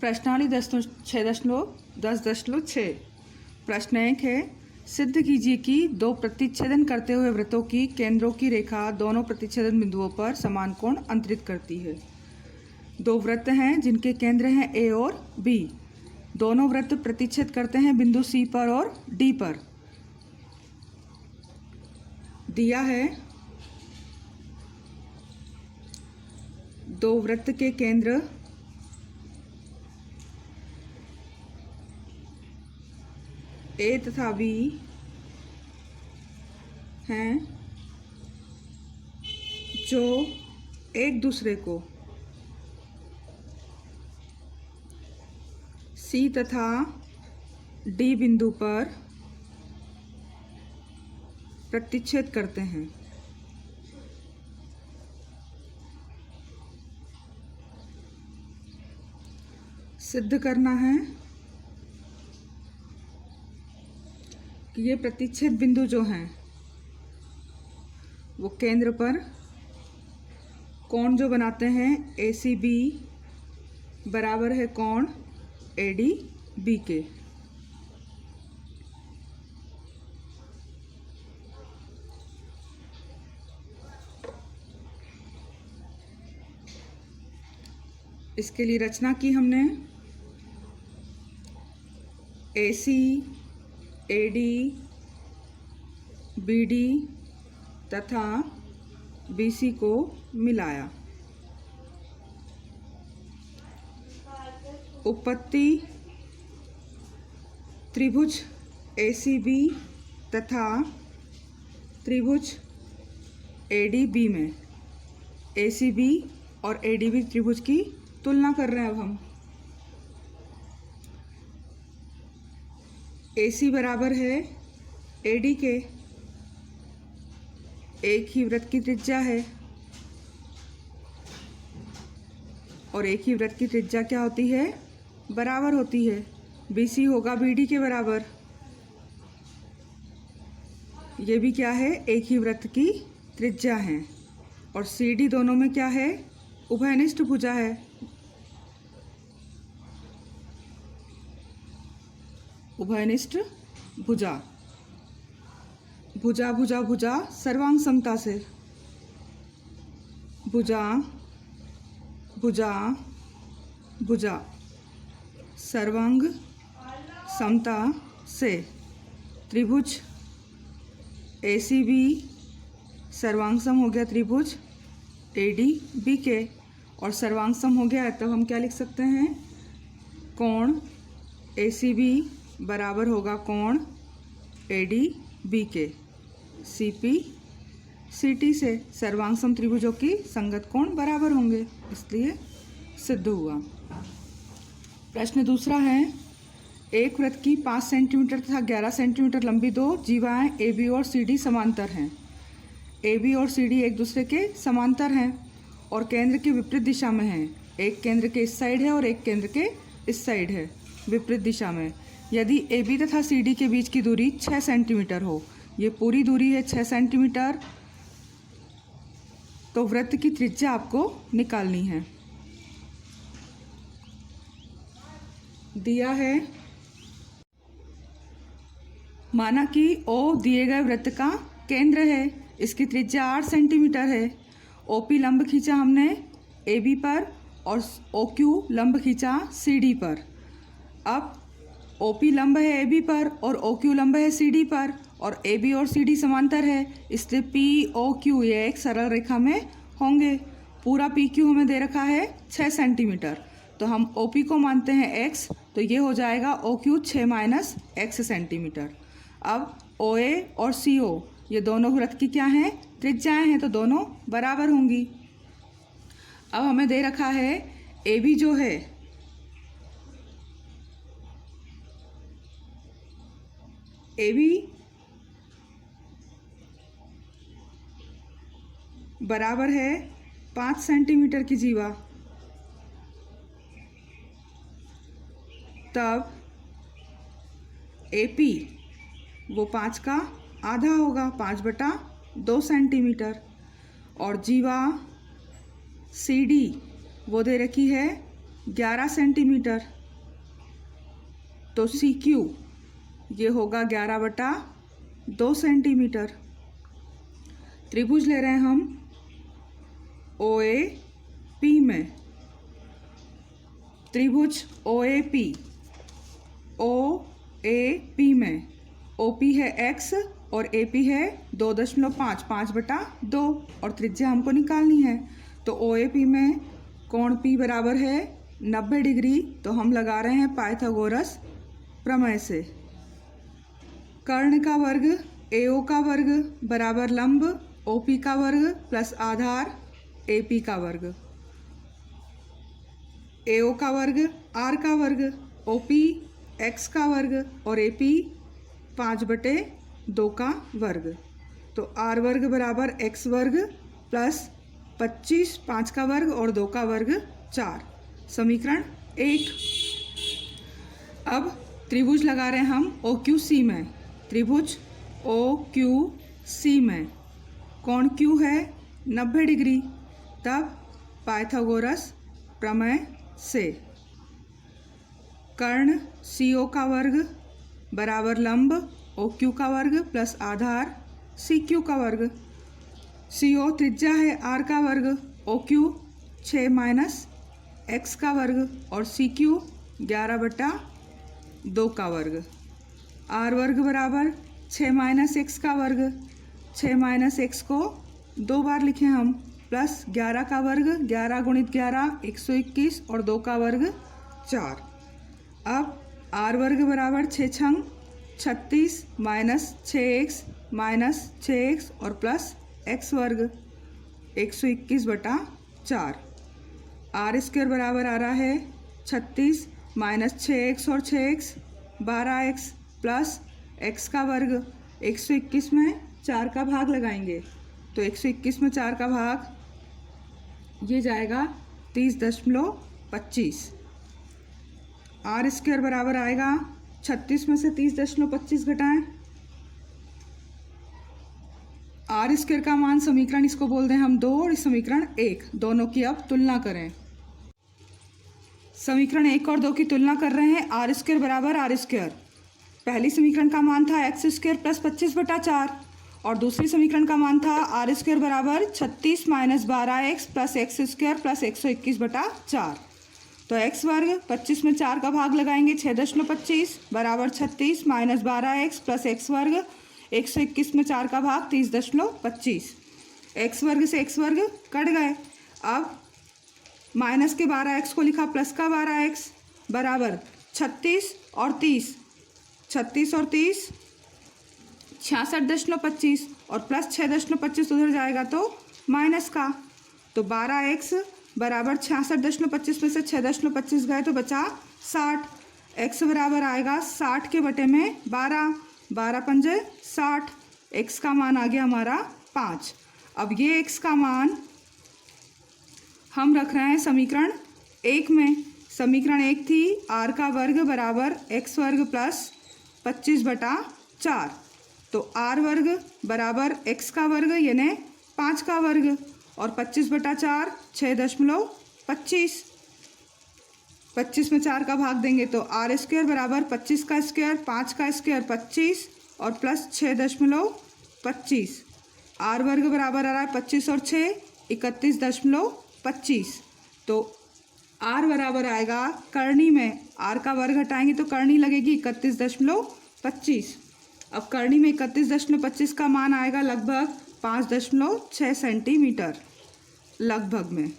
प्रश्नावली 10.6 प्रश्न 1 है, सिद्ध कीजिए कि दो प्रतिच्छेदन करते हुए वृत्तों की केंद्रों की रेखा दोनों प्रतिच्छेदन बिंदुओं पर समान कोण अंतरित करती है। दो वृत्त हैं जिनके केंद्र हैं ए और बी। दोनों वृत्त प्रतिच्छेद करते हैं बिंदु सी पर और डी पर। दिया है दो वृत्त के केंद्र ए तथा बी हैं जो एक दूसरे को सी तथा डी बिंदु पर प्रतिच्छेद करते हैं। सिद्ध करना है कि ये प्रतिच्छेद बिंदु जो हैं वो केंद्र पर कोण जो बनाते हैं ए सी बी बराबर है कोण ए डी बी के। इसके लिए रचना की हमने ए सी ए डी बी डी तथा बी सी को मिलाया। उत्पत्ति त्रिभुज ए सी बी तथा त्रिभुज ए डी बी में ए सी बी और ए डी बी त्रिभुज की तुलना कर रहे हैं। अब हम ए सी बराबर है ए डी के। एक ही वृत्त की त्रिज्या है और एक ही वृत्त की त्रिज्या क्या होती है, बराबर होती है। बी सी होगा बी डी के बराबर। ये भी क्या है, एक ही वृत्त की त्रिज्या है। और सी डी दोनों में क्या है, उभयनिष्ठ भुजा है। उभयनिष्ठ भुजा, भुजा भुजा भुजा सर्वांग समता से, भुजा भुजा भुजा सर्वांग समता से त्रिभुज ए सी बी सर्वांग सम हो गया त्रिभुज ए डी बी के। और सर्वांग सम हो गया है तब हम क्या लिख सकते हैं, कोण ए सी बी बराबर होगा कोण ए डी बी के। सी पी सी टी से सर्वांग सम त्रिभुजों की संगत कोण बराबर होंगे, इसलिए सिद्ध हुआ। प्रश्न दूसरा है, एक वृत्त की 5 सेंटीमीटर तथा 11 सेंटीमीटर लंबी दो जीवाएं ए बी और सी डी समांतर हैं। ए बी और सी डी एक दूसरे के समांतर हैं और केंद्र की विपरीत दिशा में हैं। एक केंद्र के इस साइड है और एक केंद्र के इस साइड है, विपरीत दिशा में। यदि ए बी तथा सी डी के बीच की दूरी 6 सेंटीमीटर हो, ये पूरी दूरी है 6 सेंटीमीटर, तो वृत्त की त्रिज्या आपको निकालनी है। दिया है, माना कि ओ दिए गए वृत्त का केंद्र है, इसकी त्रिज्या 8 सेंटीमीटर है। ओ पी लंब खींचा हमने ए बी पर और ओ क्यू लंब खींचा सी डी पर। अब ओ पी लंब है ए बी पर और ओ क्यू लंब है सी डी पर और ए बी और सी डी समांतर है, इसलिए पी ओ क्यू ये एक सरल रेखा में होंगे। पूरा पी क्यू हमें दे रखा है 6 सेंटीमीटर, तो हम ओ पी को मानते हैं x, तो ये हो जाएगा O Q 6 minus x centimetre. अब ओ ए और सी ओ ये दोनों वृत्त की क्या हैं, त्रिज्याएं हैं, तो दोनों बराबर होंगी। अब हमें दे रखा है ए बी जो है ए बी बराबर है 5 सेंटीमीटर की जीवा। तब ए पी वो 5 का आधा होगा, 5/2 सेंटीमीटर। और जीवा सी डी वो दे रखी है 11 सेंटीमीटर। तो सी क्यू ये होगा 11/2 सेंटीमीटर। त्रिभुज ले रहे हैं हम ओ ए पी में। त्रिभुज ओ ए पी में ओ पी है x और ए पी है 2.5 5/2 और त्रिज्या हमको निकालनी है। तो ओ ए पी में कोण P बराबर है 90 डिग्री। तो हम लगा रहे हैं पाइथागोरस प्रमेय से। कर्ण का वर्ग AO का वर्ग बराबर लंब OP का वर्ग प्लस आधार AP का वर्ग। AO का वर्ग R का वर्ग, OP X का वर्ग और AP 5/2 का वर्ग। तो R वर्ग बराबर X वर्ग प्लस 25 5 का वर्ग और 2 का वर्ग 4। समीकरण 1। अब त्रिभुज लगा रहे हैं हम OQC में। त्रिभुज OQC में कोण Q है 90 डिग्री। तब पाइथागोरस प्रमेय से कर्ण CO का वर्ग बराबर लंब OQ का वर्ग प्लस आधार CQ का वर्ग। CO त्रिज्या है R का वर्ग, OQ 6 - x का वर्ग और CQ 11/2 का वर्ग। R वर्ग बराबर 6 - x का वर्ग। 6 - x को 2 बार लिखें हम, प्लस 11 का वर्ग, 11 × 11 121 और 2 का वर्ग 4। अब R वर्ग बराबर 6 छंग 36 - 6x - 6x और प्लस x वर्ग 121/4। R स्क्वायर बराबर आ रहा है 36 - 6x और 6x 12x प्लस x का वर्ग। 121 में 4 का भाग लगाएंगे तो 121 में 4 का भाग ये जाएगा 30.25। R स्क्वायर बराबर आएगा 36 में से 30.25 घटाएं। R स्क्वायर का मान समीकरण इसको बोल दें हम 2 और इस समीकरण 1, दोनों की अब तुलना करें। समीकरण 1 और 2 की तुलना कर रहे हैं। R स्क्वायर बराबर R स्क्वायर। पहली समीकरण का मान था x स्क्वायर प्लस 25/4 और दूसरी समीकरण का मान था R स्क्वायर बराबर 36 - 12x plus x square plus 121/4। तो x वर्ग 25 में 4 का भाग लगाएंगे 6.25 बराबर 36 - 12x प्लस x वर्ग 121 में 4 का भाग 30.25। x वर्ग से x वर्ग कट गए। अब माइनस के 12x को लिखा प्लस का 12x बराबर 36 और 30 66.25 और प्लस 6.25 उधर जाएगा तो माइनस का। तो 12x बराबर 66.25 में से 6.25 गए तो बचा 60। x बराबर आएगा 60 के बटे में 12 12 पंजे 60। x का मान आ गया हमारा 5। अब ये x का मान हम रख रहे हैं समीकरण 1 में। समीकरण 1 थी r का वर्ग बराबर x वर्ग प्लस 25/4। तो r वर्ग बराबर x का वर्ग यानी 5 का वर्ग और 25/4 6.25। 25 में 4 का भाग देंगे तो R स्क्वायर बराबर 25 का स्क्वायर 5 का स्क्वायर 25 और प्लस 6.25। R वर्ग बराबर आ रहा है 25 और 6 31.25। तो R बराबर आएगा करनी में R का वर्ग हटाएंगे तो करनी लगेगी 31.25। अब करनी में 31.25 का मान आएगा लगभग 5.6 सेंटीमीटर लगभग में।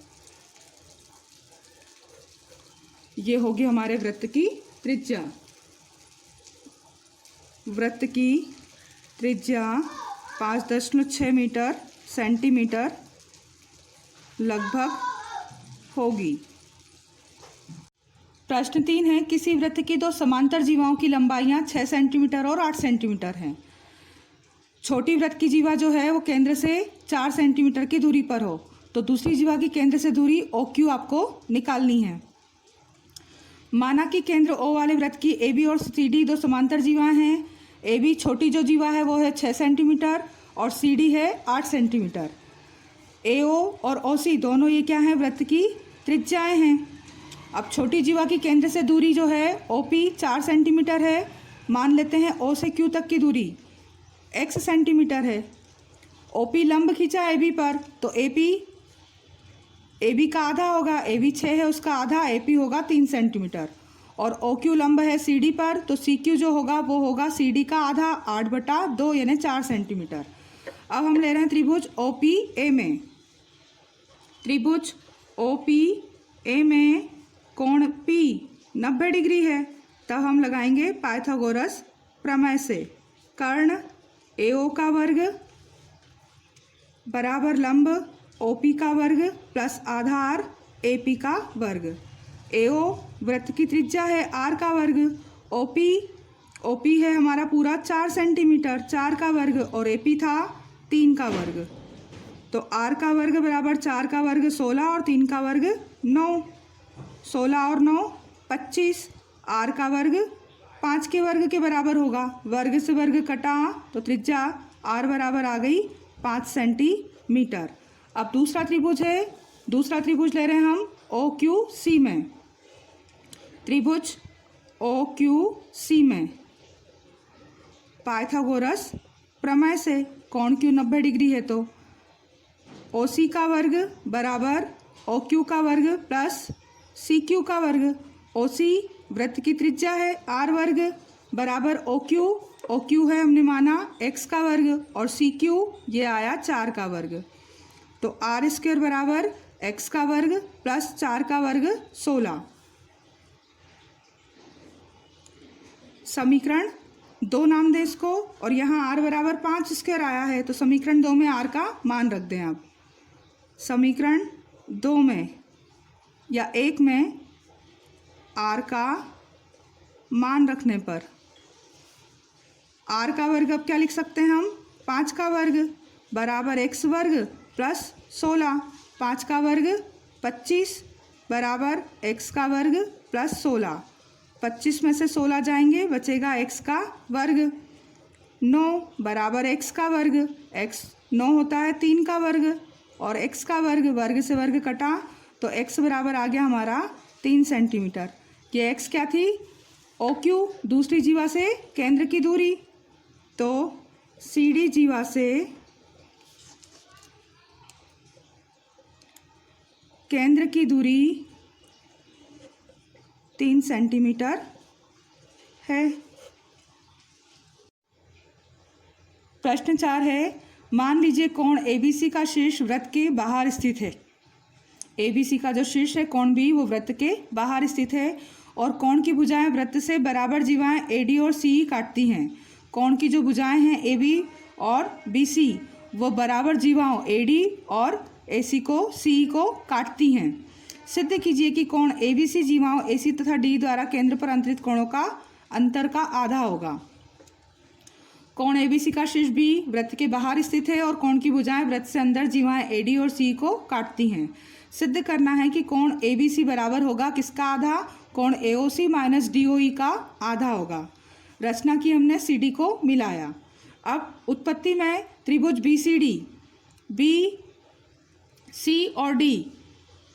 ये होगी हमारे वृत्त की त्रिज्या। वृत्त की त्रिज्या 5.6 सेंटीमीटर लगभग होगी। प्रश्न 3 है, किसी वृत्त की 2 समांतर जीवाओं की लंबाइयाँ 6 सेंटीमीटर और 8 सेंटीमीटर हैं। छोटी वृत्त की जीवा जो है वो केंद्र से 4 सेंटीमीटर की दूरी पर हो तो दूसरी जीवा की केंद्र से दूरी OQ आपको निकालनी है। माना कि केंद्र O वाले वृत्त की AB और CD 2 समांतर जीवाएं हैं। AB छोटी जो जीवा है वो है 6 सेंटीमीटर और CD है 8 सेंटीमीटर। AO और OC दोनों ये क्या हैं, वृत्त की त्रिज्याएं हैं। अब छोटी जीवा की केंद्र से दूरी जो है OP 4 सेंटीमीटर है। मान लेते हैं O से Q तक की दूरी x सेंटीमीटर है। OP लंब खींचा AB पर, तो AB का आधा होगा, AB 6 है उसका आधा, AP होगा 3 सेंटीमीटर। और OQ लंब है CD पर, तो CQ जो होगा वो होगा CD का आधा 8/2 यानी 4 सेंटीमीटर। अब हम ले रहे हैं त्रिभुज OPA में। त्रिभुज OPA में कोण P 90 डिग्री है। तब हम लगाएंगे पाइथागोरस प्रमेय से। कर्ण AO का वर्ग बराबर लंब OP का वर्ग प्लस आधार AP का वर्ग। AO वृत्त की त्रिज्या है R का वर्ग। OP है हमारा पूरा 4 सेंटीमीटर, 4 का वर्ग, और AP था 3 का वर्ग। तो R का वर्ग बराबर 4 का वर्ग 16 और 3 का वर्ग 9। 16 और 9 25। R का वर्ग 5 के वर्ग के बराबर होगा। वर्ग से वर्ग कटा तो त्रिज्या R बराबर आ गई 5 सेंटीमीटर। अब दूसरा त्रिभुज है, दूसरा त्रिभुज ले रहे हैं हम OQC में। त्रिभुज OQC में पाइथागोरस प्रमेय से कोण Q 90 डिग्री है, तो OC का वर्ग बराबर OQ का वर्ग प्लस CQ का वर्ग। OC वृत्त की त्रिज्या है R वर्ग बराबर OQ है हमने माना x का वर्ग, और CQ ये आया 4 का वर्ग। तो R² बराबर x का वर्ग प्लस 4 का वर्ग 16। समीकरण 2 नाम दें इसको, और यहाँ R बराबर 5² आया है, तो समीकरण 2 में R का मान रख दें। आप समीकरण 2 में या 1 में R का मान रखने पर R का वर्ग अब क्या लिख सकते हैं हम, 5 का वर्ग बराबर x वर्ग प्लस 16। 5 का वर्ग 25 बराबर x का वर्ग प्लस 16। 25 में से 16 जाएंगे, बचेगा x का वर्ग। 9 बराबर x का वर्ग, x 9 होता है 3 का वर्ग, और x का वर्ग, वर्ग से वर्ग कटा तो x बराबर आ गया हमारा 3 सेंटीमीटर। ये x क्या थी, OQ दूसरी जीवा से केंद्र की दूरी। तो CD जीवा से केंद्र की दूरी 3 सेंटीमीटर है। प्रश्न 4 है, मान लीजिए कोण ABC का शीर्ष वृत्त के बाहर स्थित है। ABC का जो शीर्ष है कोण B वो वृत्त के बाहर स्थित है, और कोण की भुजाएं वृत्त से बराबर जीवाएं AD और CE काटती हैं। कोण की जो भुजाएं हैं AB और BC वो बराबर जीवाओं AD और AC को CE को काटती हैं। सिद्ध कीजिए कि कोण ABC जीवाओं AC तथा D द्वारा केंद्र पर अंतरित कोणों का अंतर का आधा होगा। कोण ABC का शीर्ष B वृत्त के बाहर स्थित है, और कोण की भुजाएं वृत्त से अंदर जीवाएं AD और CE को काटती हैं। सिद्ध करना है कि कोण ABC बराबर होगा किसका आधा, कोण AOC माइनस DOE का आधा होगा। रचना की हमने CD को मिलाया। अब उत्पत्ति में त्रिभुज BCD, BC और D,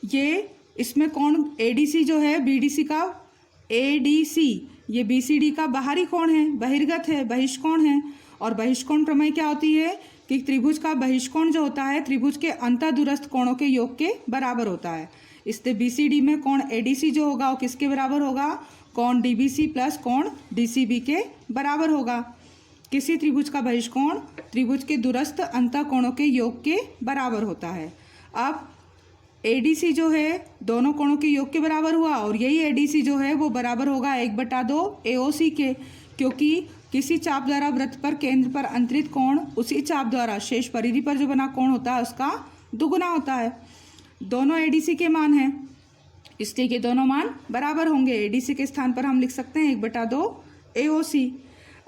ये इसमें कोण ADC जो है BDC का ADC ये BCD का बाहरी कोण है, बहिर्गत है, बहिष्कोण है। और बहिष्कोण प्रमेय क्या होती है कि त्रिभुज का बहिष्कोण जो होता है त्रिभुज के अंतःदूरस्थ कोणों के योग के बराबर होता है। इससे BCD में कोण ADC जो होगा वो किसके बराबर होगा, कोण DBC प्लस कोण DCB के बराबर होगा। किसी त्रिभुज का बहिष्कोण त्रिभुज के दूरस्थ अंतः कोणों के योग के बराबर होता है। अब ADC जो है दोनों कोणों के योग के बराबर हुआ, और यही ADC जो है वो बराबर होगा 1/2 AOC के, क्योंकि किसी चाप द्वारा वृत्त पर केंद्र पर अंतरित कोण उसी चाप द्वारा शेष परिधि पर जो बना कोण होता है उसका दुगुना होता है। दोनों ADC के मान हैं, इसलिए कि दोनों मान बराबर होंगे। ADC के स्थान पर हम लिख सकते हैं 1/2 AOC।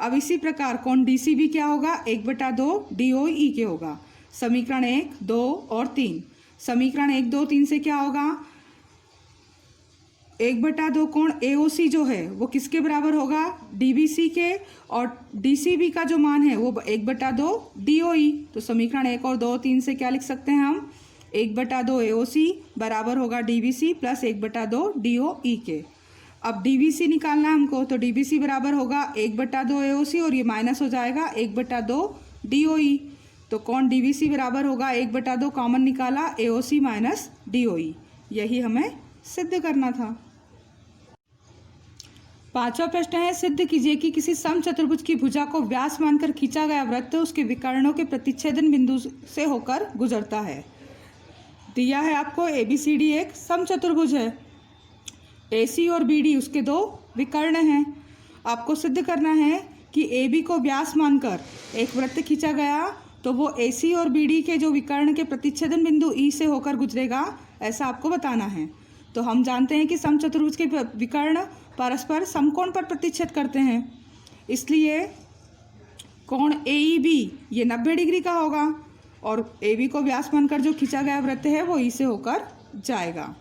अब इसी प्रकार कोण DCB क्या होगा, 1/2 DOE के होगा। समीकरण 1, 2 और 3। समीकरण 1, 2, 3 से क्या होगा, 1/2 कोण AOC जो है वो किसके बराबर होगा, DBC के, और DCB का जो मान है वो 1/2 DOE। तो समीकरण 1 और 2, 3 से क्या लिख सकते हैं हम, 1/2 AOC बराबर होगा DBC प्लस 1/2 DOE के। अब DBC निकालना है हमको, तो DBC बराबर होगा 1/2 AOC और ये माइनस हो जाएगा 1/2 DOE। तो कोण DBC बराबर होगा 1/2 कॉमन निकाला AOC माइनस DOE। यही हमें सिद्ध करना था। पांचवा प्रश्न है, सिद्ध कीजिए कि किसी समचतुर्भुज की भुजा को व्यास मानकर खींचा गया वृत्त उसके विकर्णों के प्रतिच्छेदन बिंदु से होकर गुजरता है। दिया है आपको ABCD एक समचतुर्भुज है, AC और BD उसके दो विकर्ण हैं। आपको सिद्ध करना है कि AB को व्यास मानकर एक वृत्त खींचा गया तो वो AC और BD के जो विकर्ण के प्रतिच्छेदन बिंदु E से होकर गुजरेगा, ऐसा आपको बताना है। तो हम जानते हैं कि समचतुर्भुज के विकर्ण परस्पर समकोण पर प्रतिच्छेद करते हैं, इसलिए कोण AEB ये 90 डिग्री का होगा और AB को व्यास मानकर जो खींचा गया वृत्त है वो E से होकर जाएगा।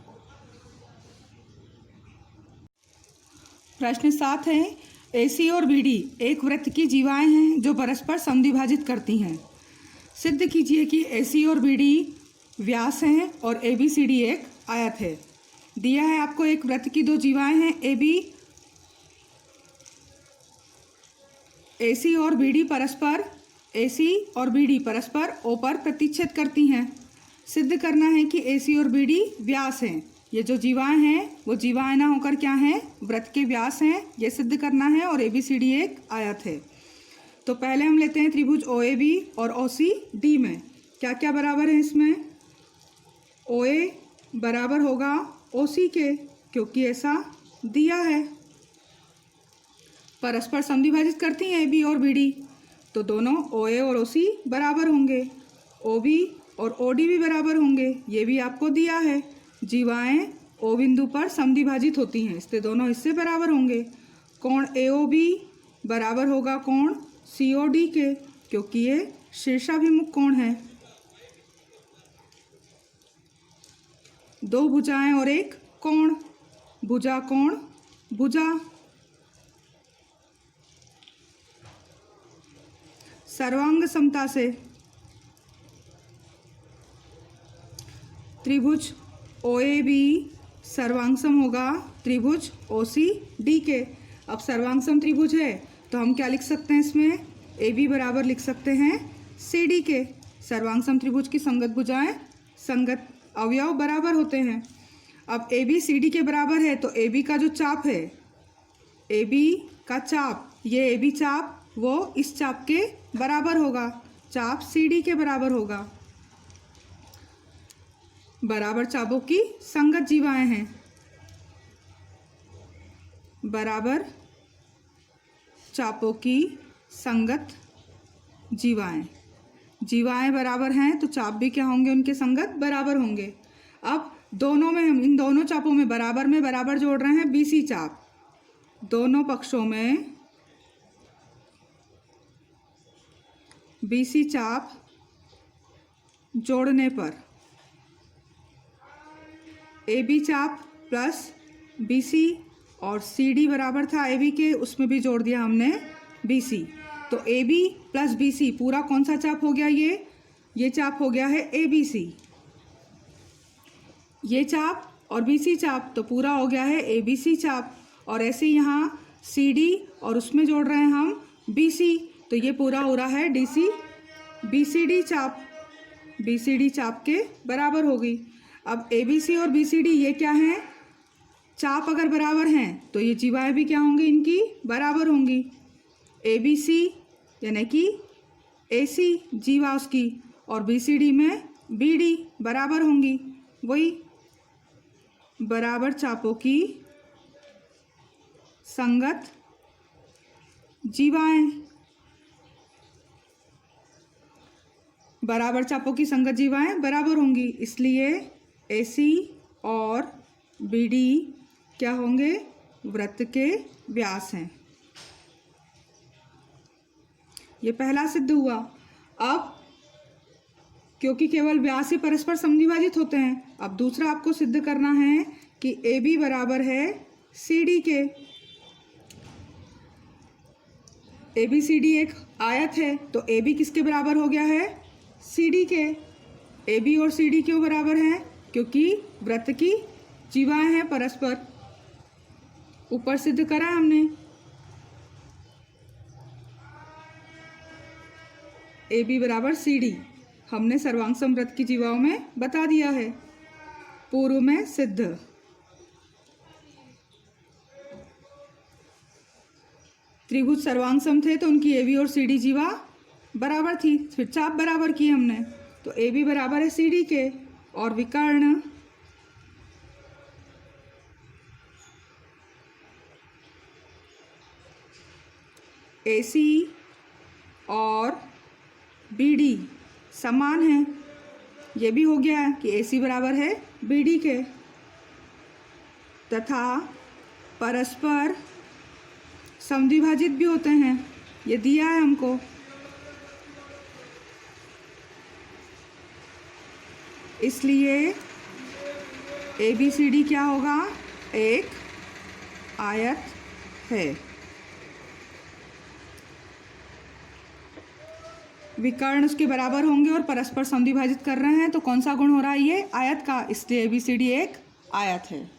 प्रश्न 7 है, AC और BD एक वृत्त की जीवाएं हैं जो परस्पर समद्विभाजित करती हैं। सिद्ध कीजिए कि AC और BD व्यास हैं और ABCD एक आयत है। दिया है आपको एक वृत्त की दो जीवाएं हैं AC और BD परस्पर O पर प्रतिच्छेद करती हैं। सिद्ध करना है कि AC और BD व्यास हैं। ये जो जीवाएं हैं वो जीवाएं ना होकर क्या हैं, वृत्त के व्यास हैं, ये सिद्ध करना है और ABCD एक आयत है। तो पहले हम लेते हैं त्रिभुज OAB और OCD में क्या क्या बराबर है। इसमें OA बराबर होगा OC के, क्योंकि ऐसा दिया है। परस्पर समद्विभाजित करती हैं AB और BD, तो दोनों OA और OC बराबर होंगे। OB और OD भी बराबर होंगे, ये भी आपको दिया है। जीवाएं O बिंदु पर समद्विभाजित होती हैं, इसलिए दोनों इससे बराबर होंगे। कोण AOB बराबर होगा कोण COD के, क्योंकि ये शीर्षाभिमुख कोण है। दो भुजाएं और एक कोण, भुजा कोण भुजा। सर्वांग समता से त्रिभुज OAB सर्वांगसम होगा त्रिभुज OCD के। अब सर्वांगसम त्रिभुज है तो हम क्या लिख सकते हैं, इसमें AB बराबर लिख सकते हैं CD के। सर्वांगसम त्रिभुज की संगत भुजाएं संगत अवयव बराबर होते हैं। अब AB CD के बराबर है तो AB का जो चाप है, AB का चाप, ये AB चाप वो इस चाप के बराबर होगा, चाप CD के बराबर होगा। बराबर चापों की संगत जीवाएं हैं, बराबर चापों की संगत जीवाएं बराबर हैं तो चाप भी क्या होंगे, उनके संगत बराबर होंगे। अब दोनों में हम इन दोनों चापों में बराबर जोड़ रहे हैं BC चाप। दोनों पक्षों में BC चाप जोड़ने पर AB चाप प्लस BC और CD बराबर था AB के, उसमें भी जोड़ दिया हमने BC। तो AB प्लस BC पूरा कौन सा चाप हो गया, ये चाप हो गया है ABC। ये चाप और BC चाप तो पूरा हो गया है ABC चाप। और ऐसे यहाँ CD और उसमें जोड़ रहे हैं हम BC, तो ये पूरा हो रहा है DC BCD चाप, BCD चाप के बराबर होगी। अब ABC और BCD ये क्या हैं, चाप अगर बराबर हैं तो ये जीवाएं भी क्या होंगी, इनकी बराबर होंगी। ABC यानी कि AC जीवा उसकी और BCD में BD बराबर होंगी, वही बराबर चापों की संगत जीवाएं। बराबर चापों की संगत जीवाएं बराबर होंगी, इसलिए AC और BD क्या होंगे, वृत्त के व्यास हैं। ये पहला सिद्ध हुआ। अब क्योंकि केवल व्यास ही परस्पर समद्विभाजित होते हैं, अब दूसरा आपको सिद्ध करना है कि AB बराबर है CD के। ABCD एक आयत है तो AB किसके बराबर हो गया है, CD के। ए बी और सी डी क्यों बराबर हैं? क्योंकि वृत्त की जीवाएं हैं परस्पर, ऊपर सिद्ध करा हमने। ए बी बराबर सी डी हमने सर्वांग समवृत्त की जीवाओं में बता दिया है, पूर्व में सिद्ध। त्रिभुज सर्वांग सम थे तो उनकी ए बी और सी डी जीवा बराबर थी, फिर चाप बराबर की हमने, तो ए बी बराबर है सी डी के। और विकर्ण ए सी और बी डी समान है, ये भी हो गया है कि ए सी बराबर है बी डी के, तथा परस्पर समद्विभाजित भी होते हैं, ये दिया है हमको। इसलिए ए बी सी डी क्या होगा? एक आयत है। विकर्ण उसके बराबर होंगे और परस्पर समद्विभाजित कर रहे हैं, तो कौन सा गुण हो रहा है? ये आयत का, इसलिए ए बी सी डी एक आयत है।